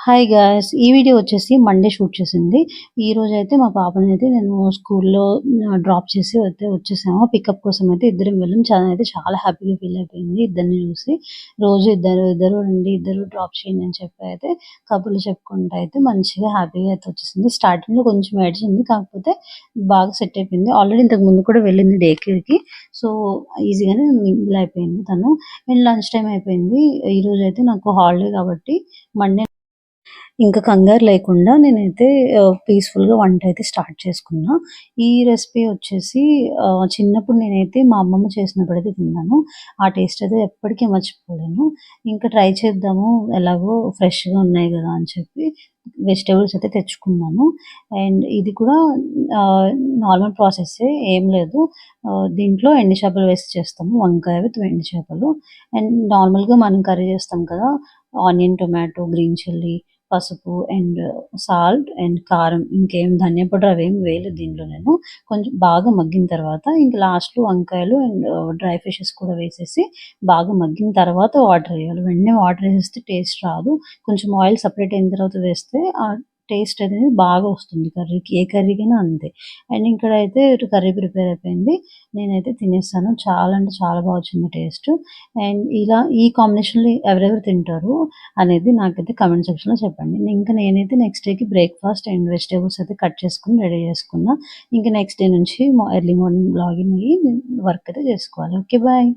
Hi guys! ఈ video వచ్చేసి Monday shoot చేసింది. ఈరోజైతే మా పాపనైతే నేను స్కూల్‌లో డ్రాప్ చేసి అయితే వచ్చేసాము. పికప్ కోసం అయితే ఇద్దరం వెళ్ళాం. చాలా హ్యాపీగా ఫీల్ అయిపోయింది ఇద్దరిని చూసి. రోజు ఇద్దరు, ఇద్దరు రండి, ఇద్దరు డ్రాప్ చేయండి అని చెప్పి అయితే కబుర్లు చెప్పుకుంటూ అయితే మంచిగా హ్యాపీగా అయితే వచ్చేసింది. స్టార్టింగ్‌లో కొంచెం ఏడ్చింది. కాకపోతే బాగా సెట్ అయిపోయింది. ఆల్రెడీ ఇంతకు ముందు కూడా వెళ్ళింది డే కేర్‌కి. సో, ఈజీగానే మింగిల్ అయిపోయింది తను. అండ్ లంచ్ టైమ్ అయిపోయింది. ఈరోజైతే నాకు హాలిడే కాబట్టి మండే ఇంకా కంగారు లేకుండా నేనైతే పీస్‌ఫుల్‌గా వంటయితే స్టార్ట్ చేసుకున్నా. ఈ రెసిపీ వచ్చేసి చిన్నప్పుడు నేనైతే మా అమ్మమ్మ చేసినప్పుడైతే తిన్నాను. ఆ టేస్ట్ అయితే ఎప్పటికీ మర్చిపోలేను. ఇంకా ట్రై చేద్దాము ఎలాగో ఫ్రెష్‌గా ఉన్నాయి గదా! అని చెప్పి వెజిటబుల్స్ అయితే తెచ్చుకున్నాను. అండ్ ఇది కూడా ఆహ్, నార్మల్ ప్రాసెస్సే ఏం లేదు. దీంట్లో ఎండు చేపలు వేసి చేస్తాము. వంకాయ విత్ ఎండు చేపలు. అండ్ నార్మల్‌గా మనం కర్రీ చేస్తాం కదా! ఆనియన్, టొమాటో, గ్రీన్ చిల్లీ, పసుపు అండ్ సాల్ట్ అండ్ కారం ఇంకేం ధనియా పౌడర్ అవేమి వేయలేదు దీంట్లో నేను. కొంచెం బాగా మగ్గిన తర్వాత ఇంక లాస్ట్‌లో వంకాయలు అండ్ డ్రై ఫిషెస్ కూడా వేసేసి బాగా మగ్గిన తర్వాత వాటర్ ఎయాలి. వెంటనే వాటర్ ఏసేస్తే టేస్ట్ రాదు. కొంచెం ఆయిల్ సెపరేట్ అయిన తర్వాత వేస్తే టేస్ట్ అనేది బాగా వస్తుంది కర్రీకి. ఏ కర్రీకైనా అంతే. అండ్ ఇక్కడైతే ఇటు కర్రీ ప్రిపేర్ అయిపోయింది. నేనైతే తినేసాను. చాలా అంటే చాలా బా వచ్చింది టేస్ట్. అండ్ ఇలా ఈ కాంబినేషన్‌లో ఎవరెవరు తింటారు అనేది నాకైతే కామెంట్ సెక్షన్‌లో చెప్పండి. ఇంకా నేనైతే నెక్స్ట్ డేకి బ్రేక్‌ఫాస్ట్ అండ్ వెజిటబుల్స్ అయితే కట్ చేసుకొని రెడీ చేసుకున్నా. ఇంక నెక్స్ట్ డే నుంచి ఎర్లీ మార్నింగ్ లాగిన్ అయ్యి వర్క్ అయితే చేసుకోవాలి. ఓకే. బాయ్.